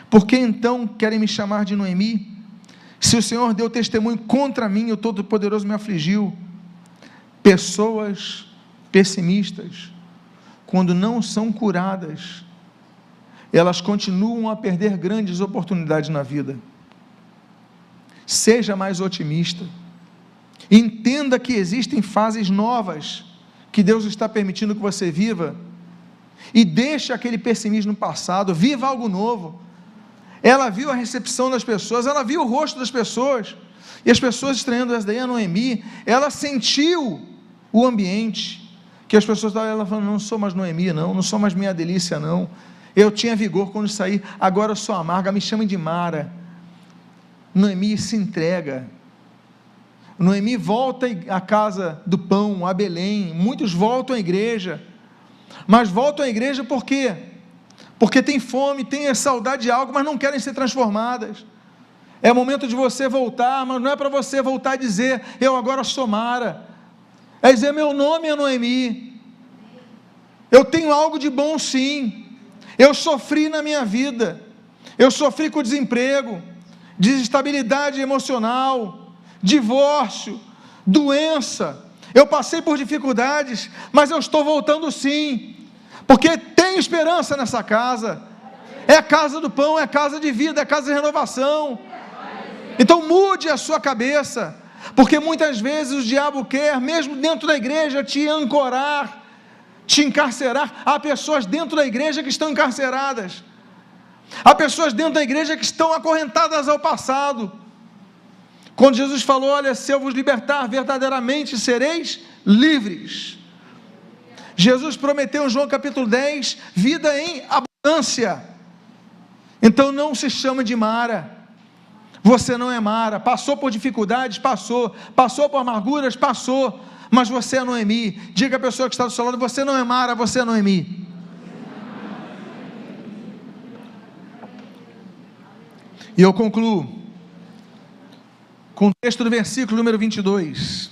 Por que então querem me chamar de Noemi? Se o Senhor deu testemunho contra mim, o Todo-Poderoso me afligiu. Pessoas pessimistas, quando não são curadas, elas continuam a perder grandes oportunidades na vida. Seja mais otimista, entenda que existem fases novas, que Deus está permitindo que você viva, e deixe aquele pessimismo no passado, viva algo novo. Ela viu a recepção das pessoas, ela viu o rosto das pessoas, e as pessoas estranhando, essa daí é a Noemi, ela sentiu o ambiente, que as pessoas estavam, ela falando, não sou mais Noemi não, não sou mais minha delícia não, eu tinha vigor quando saí, agora eu sou amarga, me chamem de Mara. Noemi se entrega, Noemi volta à casa do pão, a Belém, muitos voltam à igreja, mas voltam à igreja por quê? Porque tem fome, tem saudade de algo, mas não querem ser transformadas. É momento de você voltar, mas não é para você voltar a dizer, eu agora sou Mara, é dizer, meu nome é Noemi, eu tenho algo de bom sim, eu sofri na minha vida, eu sofri com desemprego, desestabilidade emocional, divórcio, doença, eu passei por dificuldades, mas eu estou voltando sim, porque tem esperança nessa casa, é a casa do pão, é a casa de vida, é a casa de renovação. Então mude a sua cabeça, porque muitas vezes o diabo quer, mesmo dentro da igreja, te ancorar, te encarcerar. Há pessoas dentro da igreja que estão encarceradas, Há pessoas dentro da igreja que estão acorrentadas ao passado. Quando Jesus falou, olha, se eu vos libertar, verdadeiramente sereis livres. Jesus prometeu em João capítulo 10, vida em abundância. Então não se chama de Mara. Você não é Mara. Passou por dificuldades? Passou. Passou por amarguras? Passou. Mas você é Noemi. Diga à pessoa que está do seu lado, você não é Mara, você é Noemi. E eu concluo com o texto do versículo número 22.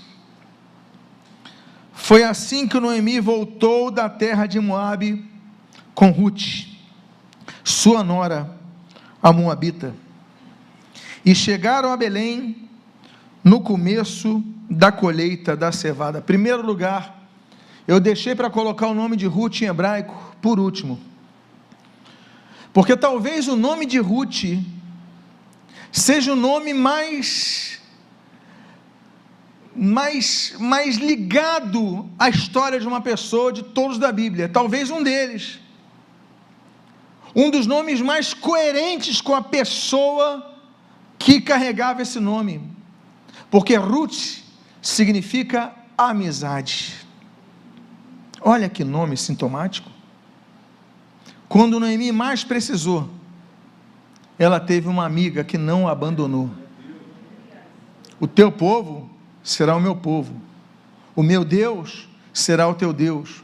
Foi assim que Noemi voltou da terra de Moabe com Ruth, sua nora, a Moabita, e chegaram a Belém no começo da colheita da cevada. Primeiro lugar, eu deixei para colocar o nome de Ruth em hebraico por último, porque talvez o nome de Ruth seja o nome mais ligado à história de uma pessoa, de todos da Bíblia, talvez um deles, um dos nomes mais coerentes com a pessoa que carregava esse nome, porque Ruth significa amizade. Olha que nome sintomático. Quando Noemi mais precisou, ela teve uma amiga que não a abandonou. O teu povo será o meu povo, o meu Deus será o teu Deus.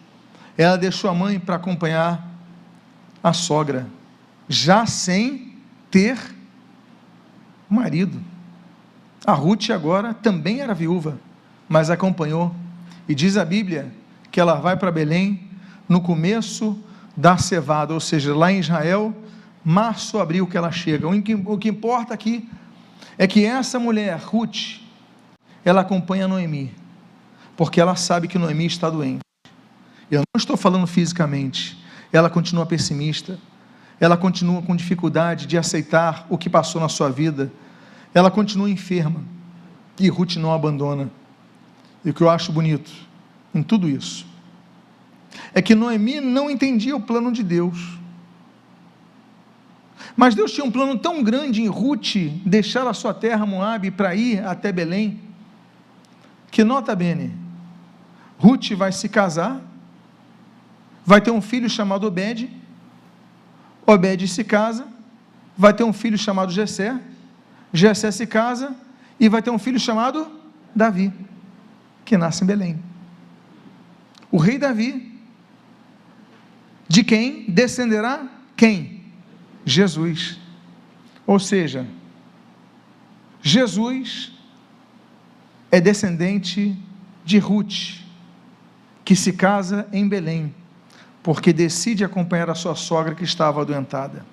Ela deixou a mãe para acompanhar a sogra, já sem ter marido. A Ruth agora também era viúva, mas acompanhou, e diz a Bíblia que ela vai para Belém no começo da cevada, ou seja, lá em Israel, março, abril que ela chega. O que importa aqui é que essa mulher, Ruth, ela acompanha Noemi, porque ela sabe que Noemi está doente. Eu não estou falando fisicamente. Ela continua pessimista, ela continua com dificuldade de aceitar o que passou na sua vida, ela continua enferma, e Ruth não a abandona. E o que eu acho bonito em tudo isso é que Noemi não entendia o plano de Deus, mas Deus tinha um plano tão grande em Ruth deixar a sua terra Moabe para ir até Belém, que, nota bene, Ruth vai se casar, vai ter um filho chamado Obed, Obed se casa, vai ter um filho chamado Jessé, Jessé se casa, e vai ter um filho chamado Davi, que nasce em Belém. O rei Davi, de quem descenderá quem? Jesus. Ou seja, Jesus é descendente de Ruth, que se casa em Belém, porque decide acompanhar a sua sogra que estava adoentada.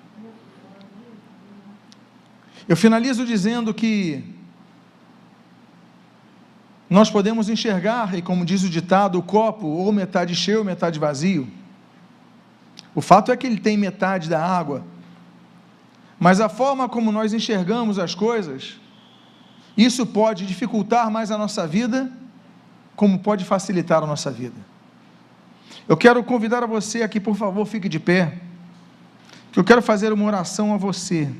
Eu finalizo dizendo que nós podemos enxergar, e como diz o ditado, o copo ou metade cheio ou metade vazio. O fato é que ele tem metade da água, mas a forma como nós enxergamos as coisas, isso pode dificultar mais a nossa vida, como pode facilitar a nossa vida. Eu quero convidar a você aqui, por favor, fique de pé, que eu quero fazer uma oração a você,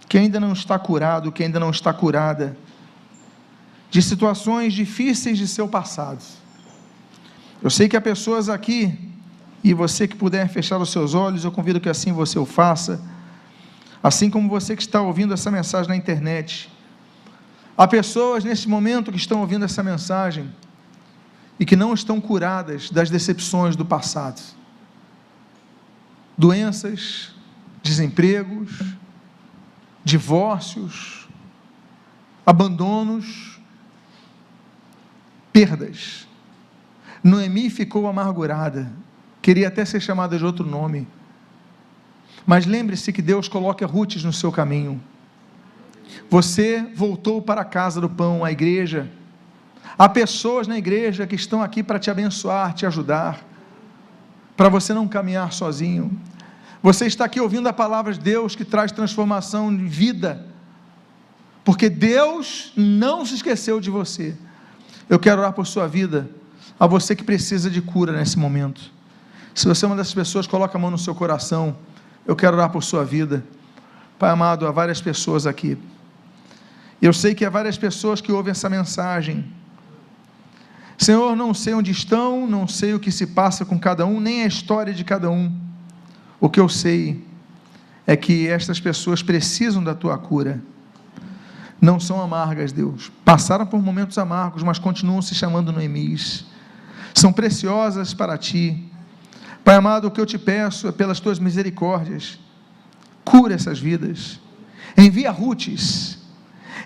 que ainda não está curado, que ainda não está curada, de situações difíceis de seu passado. Eu sei que há pessoas aqui, e você que puder fechar os seus olhos, eu convido que assim você o faça, assim como você que está ouvindo essa mensagem na internet. Há pessoas nesse momento que estão ouvindo essa mensagem e que não estão curadas das decepções do passado. Doenças, desempregos, divórcios, abandonos, perdas. Noemi ficou amargurada, queria até ser chamada de outro nome, mas lembre-se que Deus coloca Ruth no seu caminho. Você voltou para a casa do pão, a igreja. Há pessoas na igreja que estão aqui para te abençoar, te ajudar, para você não caminhar sozinho. Você está aqui ouvindo a palavra de Deus que traz transformação de vida, porque Deus não se esqueceu de você. Eu quero orar por sua vida, a você que precisa de cura nesse momento. Se você é uma dessas pessoas, coloca a mão no seu coração. eu quero orar por sua vida. Pai amado, há várias pessoas aqui. Eu sei que há várias pessoas que ouvem essa mensagem. Senhor, não sei onde estão, não sei o que se passa com cada um, nem a história de cada um. O que eu sei é que estas pessoas precisam da tua cura. Não são amargas, Deus. Passaram por momentos amargos, mas continuam se chamando Noemis. São preciosas para ti. Pai amado, o que eu te peço é pelas tuas misericórdias. Cura essas vidas. Envia Rutes.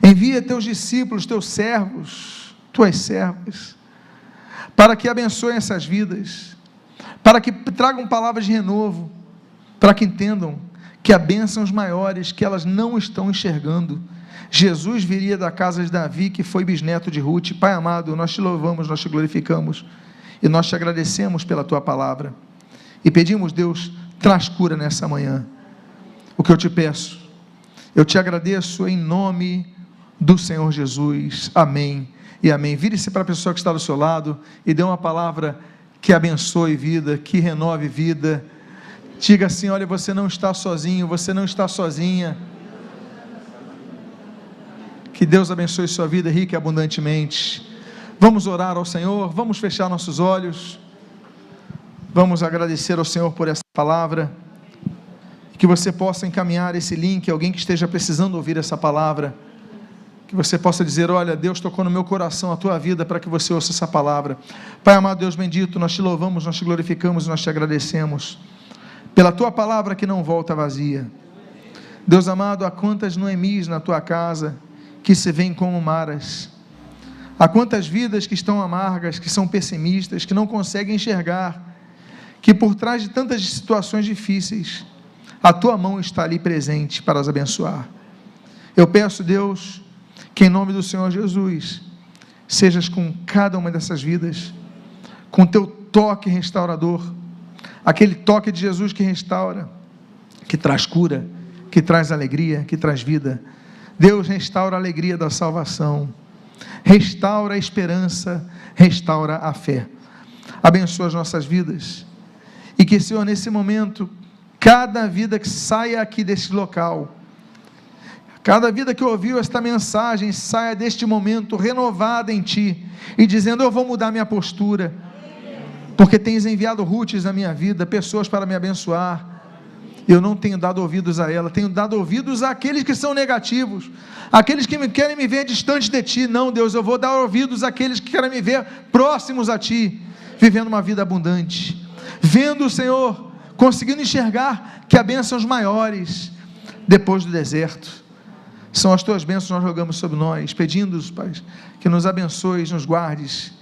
Envia teus discípulos, teus servos, tuas servas, para que abençoem essas vidas, para que tragam palavras de renovo, para que entendam que há bênçãos maiores que elas não estão enxergando. Jesus viria da casa de Davi, que foi bisneto de Ruth. Pai amado, nós te louvamos, nós te glorificamos, e nós te agradecemos pela tua palavra, e pedimos, Deus, traz cura nessa manhã. O que eu te peço, eu te agradeço em nome do Senhor Jesus, amém e amém. Vire-se para a pessoa que está do seu lado e dê uma palavra que abençoe vida, que renove vida. Diga assim: olha, você não está sozinho, você não está sozinha. Que Deus abençoe sua vida rica e abundantemente. Vamos orar ao Senhor, vamos fechar nossos olhos, vamos agradecer ao Senhor por essa palavra, que você possa encaminhar esse link a alguém que esteja precisando ouvir essa palavra, que você possa dizer: olha, Deus tocou no meu coração a tua vida, para que você ouça essa palavra. Pai amado, Deus bendito, nós te louvamos, nós te glorificamos, nós te agradecemos pela tua palavra que não volta vazia. Deus amado, há quantas Noemis na tua casa que se veem como Maras, há quantas vidas que estão amargas, que são pessimistas, que não conseguem enxergar que por trás de tantas situações difíceis a tua mão está ali presente para as abençoar. Eu peço, Deus, que em nome do Senhor Jesus, sejas com cada uma dessas vidas, com teu toque restaurador, aquele toque de Jesus que restaura, que traz cura, que traz alegria, que traz vida. Deus, restaura a alegria da salvação, restaura a esperança, restaura a fé. Abençoa as nossas vidas, e que, Senhor, nesse momento, cada vida que saia aqui deste local, cada vida que ouviu esta mensagem, saia deste momento renovada em Ti, e dizendo: eu vou mudar minha postura, porque tens enviado Rutes na minha vida, pessoas para me abençoar. Eu não tenho dado ouvidos a ela, tenho dado ouvidos àqueles que são negativos, aqueles que querem me ver distante de Ti. Não, Deus, eu vou dar ouvidos àqueles que querem me ver próximos a Ti, vivendo uma vida abundante, vendo o Senhor, conseguindo enxergar que há bênçãos maiores depois do deserto. São as tuas bênçãos que nós rogamos sobre nós, pedindo-os, Pai, que nos abençoes, nos guardes,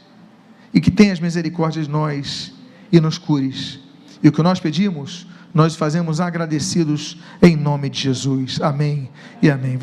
e que tenhas misericórdia de nós, e nos cures. E o que nós pedimos, nós fazemos agradecidos, em nome de Jesus, amém e amém.